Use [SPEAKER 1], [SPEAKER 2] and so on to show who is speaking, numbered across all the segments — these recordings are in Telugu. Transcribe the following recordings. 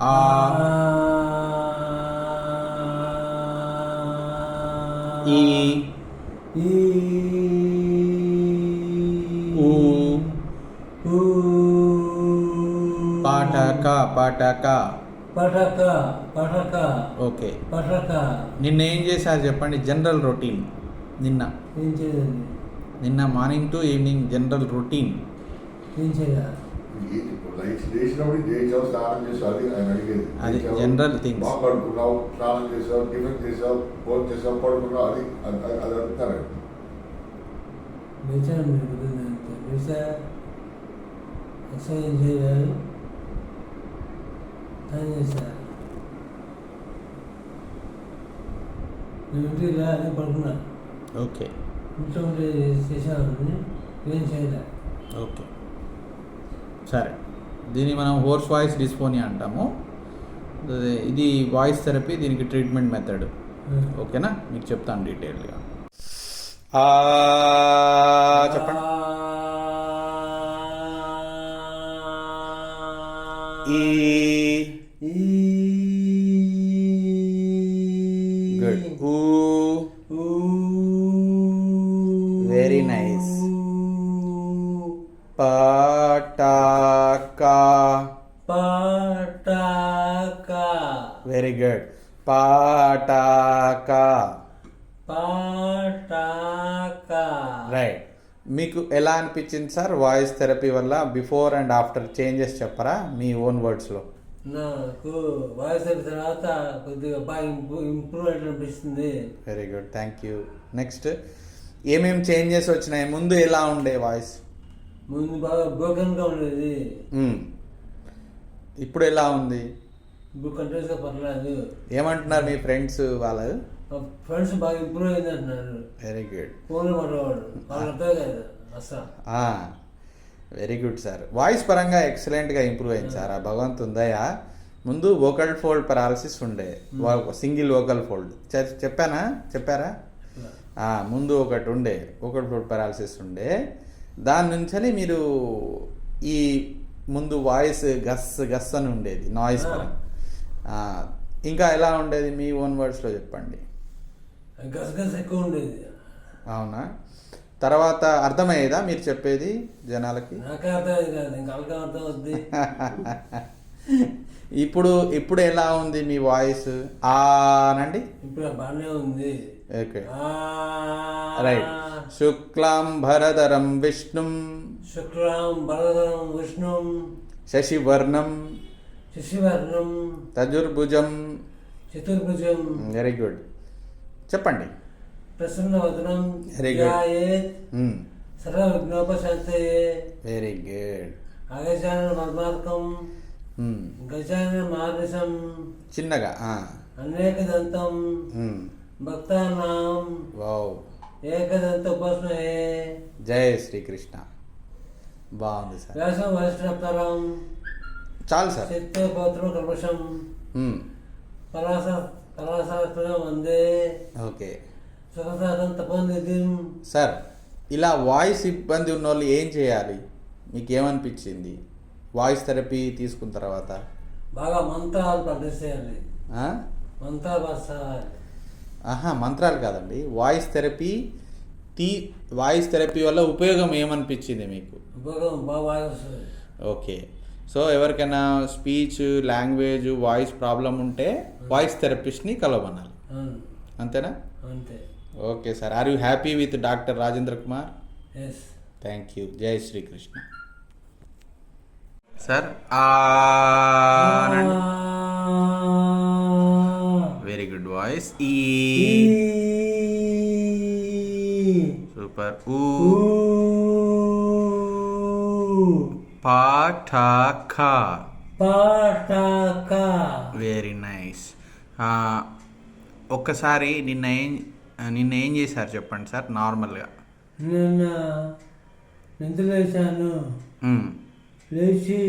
[SPEAKER 1] ఆ ఈ
[SPEAKER 2] ఈ
[SPEAKER 1] ఊ
[SPEAKER 2] ఊ
[SPEAKER 1] పాటక పాటక.
[SPEAKER 2] పటక పటక
[SPEAKER 1] ఓకే.
[SPEAKER 2] పటక.
[SPEAKER 1] నిన్న ఏం చేశారు చెప్పండి, జనరల్ రొటీన్. నిన్న
[SPEAKER 2] ఏం చేయాలి?
[SPEAKER 1] నిన్న morning to evening general routine.
[SPEAKER 2] ఏం చేయాలి?
[SPEAKER 3] లేచినప్పుడు చేసావు, స్నానం చేసావు, అది ఆయన అడిగేది.
[SPEAKER 1] అది జనరల్ థింగ్స్.
[SPEAKER 3] బాగా పడుకున్నావు, స్నానం చేసావు, టిఫిన్ చేసావు, ఫోన్ చేసావు, పడుకున్నావు, అది అది అడుగుతారు.
[SPEAKER 2] లేచాను లేచా ఎక్సర్సైజ్ చేయాలి, స్నానం చేశా, నేను ఇంటికి రాని పడుకున్నా.
[SPEAKER 1] ఓకే.
[SPEAKER 2] ఇంట్లో ఉంటే చేసాను, ఏం చేయలే.
[SPEAKER 1] ఓకే సరే. దీన్ని మనం హోర్స్ వాయిస్ డిస్ఫోనియా అంటాము. ఇది వాయిస్ థెరపీ, దీనికి ట్రీట్మెంట్ మెథడ్. ఓకేనా, మీకు చెప్తాను డీటెయిల్గా. చెప్పండి. Good. Very nice. Pataka.
[SPEAKER 2] Pataka.
[SPEAKER 1] Very good. Pataka.
[SPEAKER 2] Pataka.
[SPEAKER 1] Right. మీకు ఎలా అనిపించింది సార్ వాయిస్ థెరపీ వల్ల? బిఫోర్ అండ్ ఆఫ్టర్ చేంజెస్ చెప్పరా మీ ఓన్ వర్డ్స్లో?
[SPEAKER 2] నాకు వాయిస్ అయిన తర్వాత కొద్దిగా బాగా ఇంప్రూవ్ అనిపిస్తుంది.
[SPEAKER 1] Very good, thank you. Next ఏమేమి చేంజెస్ వచ్చినాయి? ముందు ఎలా ఉండే వాయిస్?
[SPEAKER 2] ముందు బాగా బ్రోకెన్గా ఉండేది.
[SPEAKER 1] ఇప్పుడు ఎలా ఉంది?
[SPEAKER 2] ఇప్పుడు కంటిన్యూస్గా పర్లేదు.
[SPEAKER 1] ఏమంటున్నారు మీ ఫ్రెండ్స్ వాళ్ళు?
[SPEAKER 2] ఫ్రెండ్స్ బాగా ఇంప్రూవ్ అయింది అంటున్నారు.
[SPEAKER 1] Very good.
[SPEAKER 2] ఫోన్ పడేవాడు వాళ్ళు అర్థం కాదు అసలు.
[SPEAKER 1] Very good sir. వాయిస్ పరంగా ఎక్సలెంట్గా ఇంప్రూవ్ అయింది సార్. ఆ భగవంతు దయ. ముందు వోకల్ ఫోల్డ్ పెరాలసిస్ ఉండే, సింగిల్ వోకల్ ఫోల్డ్ చెప్పారా? ముందు ఒకటి ఉండే వోకల్ ఫోల్డ్ పెరాలసిస్ ఉండే. దాని నుంచి మీరు ఈ ముందు వాయిస్ గస్ అని ఉండేది, నాయిస్ పరంగా. ఇంకా ఎలా ఉండేది మీ ఓన్ వర్డ్స్లో చెప్పండి.
[SPEAKER 2] గస్ ఎక్కువ ఉండేది.
[SPEAKER 1] అవునా? తర్వాత అర్థమయ్యేదా మీరు చెప్పేది జనాలకి?
[SPEAKER 2] నాకే అర్థమయ్యేది కాదు, ఇంకా వాళ్ళకే అర్థం అవుద్ది.
[SPEAKER 1] ఇప్పుడు ఎలా ఉంది మీ వాయిస్? ఆనండి.
[SPEAKER 2] ఇప్పుడు బాగానే ఉంది.
[SPEAKER 1] Okay right. శుక్లాం భరధరం విష్ణుం.
[SPEAKER 2] శుక్లాం భరధరం విష్ణుం.
[SPEAKER 1] శశివర్ణం.
[SPEAKER 2] శశివర్ణం.
[SPEAKER 1] తజుర్భుజం.
[SPEAKER 2] చతుర్భుజం.
[SPEAKER 1] Very good. చెప్పండి.
[SPEAKER 2] ప్రసన్నవదనం.
[SPEAKER 1] Very good.
[SPEAKER 2] సర్వ విఘ్నోపశాంతయే.
[SPEAKER 1] Very good.
[SPEAKER 2] అగజానన పద్మార్కం. గజానన మహానిశం.
[SPEAKER 1] చిన్నగా.
[SPEAKER 2] అనేక దంతం. భక్తానాం.
[SPEAKER 1] వావ్.
[SPEAKER 2] ఏకదంత ఉపాసనయే.
[SPEAKER 1] జై శ్రీకృష్ణ. బాగుంది సార్.
[SPEAKER 2] వ్యాసం వరిష్ఠప్తరం.
[SPEAKER 1] చాలు సార్.
[SPEAKER 2] శక్తి పౌత్రం కల్మషం. పరాశరం వందే.
[SPEAKER 1] ఓకే
[SPEAKER 2] సుఖసాధం తపోనిధిం.
[SPEAKER 1] సార్, ఇలా వాయిస్ ఇబ్బంది ఉన్న వాళ్ళు ఏం చేయాలి? మీకు ఏమనిపించింది వాయిస్ థెరపీ తీసుకున్న తర్వాత?
[SPEAKER 2] బాగా మంత్రాలు పఠించేయాలి. మంత్రాలు పఠించాలి.
[SPEAKER 1] మంత్రాలు కాదండి, వాయిస్ థెరపీ వల్ల ఉపయోగం ఏమనిపించింది మీకు?
[SPEAKER 2] ఉపయోగం బాగా వస్తుంది.
[SPEAKER 1] ఓకే. సో ఎవరికైనా స్పీచ్, లాంగ్వేజ్, వాయిస్ ప్రాబ్లం ఉంటే వాయిస్ థెరపిస్ట్ని కలవమనాలి. అంతేనా?
[SPEAKER 2] అంతే.
[SPEAKER 1] Okay sir. Are you happy with doctor Rajendra Kumar?
[SPEAKER 2] Yes.
[SPEAKER 1] Thank you. జై Srikrishna. Sir very good voice. Super. పాఠక. Very nice. ఒక్కసారి నిన్న ఏం చేశారు చెప్పండి సార్ నార్మల్గా?
[SPEAKER 2] నిద్ర లేచాను, లేచి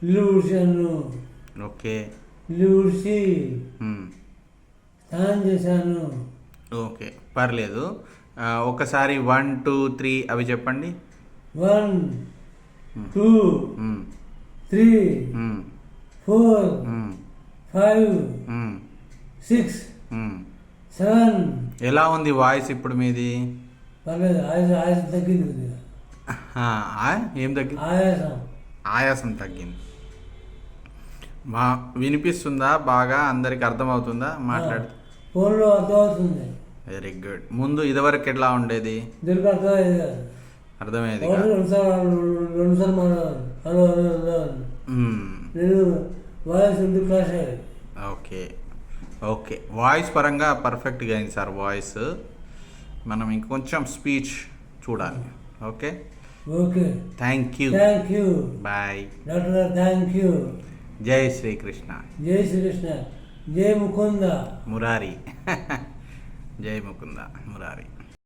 [SPEAKER 2] ఇల్లు ఊడ్చాను.
[SPEAKER 1] ఓకే.
[SPEAKER 2] ఇల్లు ఊడ్చి స్నానం చేశాను.
[SPEAKER 1] ఓకే పర్లేదు. ఒకసారి 1 2 3 అవి చెప్పండి.
[SPEAKER 2] 1 2 3 4,
[SPEAKER 1] మ్మ్.
[SPEAKER 2] 5,
[SPEAKER 1] మ్మ్.
[SPEAKER 2] 6,
[SPEAKER 1] మ్మ్.
[SPEAKER 2] 7.
[SPEAKER 1] ఎలా ఉంది వాయిస్ ఇప్పుడు మీది?
[SPEAKER 2] పర్లేదు, ఆయాసం తగ్గింది కొద్దిగా.
[SPEAKER 1] ఏం తగ్గింది?
[SPEAKER 2] ఆయాసం
[SPEAKER 1] ఆయాసం తగ్గింది. వినిపిస్తుందా బాగా? అందరికి అర్థమవుతుందా మాట్లాడుతూ?
[SPEAKER 2] ఫోన్లో అర్థమవుతుంది.
[SPEAKER 1] Very good. ముందు ఇదివరకు ఎట్లా ఉండేది?
[SPEAKER 2] దీనికి అర్థమయ్యేది కాదు.
[SPEAKER 1] అర్థమయ్యేది
[SPEAKER 2] ఒకటి
[SPEAKER 1] కాదు.
[SPEAKER 2] రెండుసార్లు మాట్లాడాలి. హలో హలో హలో అని.
[SPEAKER 1] మ్మ్.
[SPEAKER 2] నేను వాయిస్ ఉండి క్లాస్ అయ్యాలి.
[SPEAKER 1] Okay okay. వాయిస్ పరంగా పర్ఫెక్ట్గా అయింది సార్ వాయిస్. మనం ఇంకొంచెం స్పీచ్ చూడాలి. Okay
[SPEAKER 2] okay,
[SPEAKER 1] thank you.
[SPEAKER 2] Thank you
[SPEAKER 1] bye.
[SPEAKER 2] Doctor గారు, థ్యాంక్ యూ.
[SPEAKER 1] జై శ్రీకృష్ణ.
[SPEAKER 2] జై శ్రీకృష్ణ, జై ముకుంద.
[SPEAKER 1] మురారి. జై ముకుంద మురారి.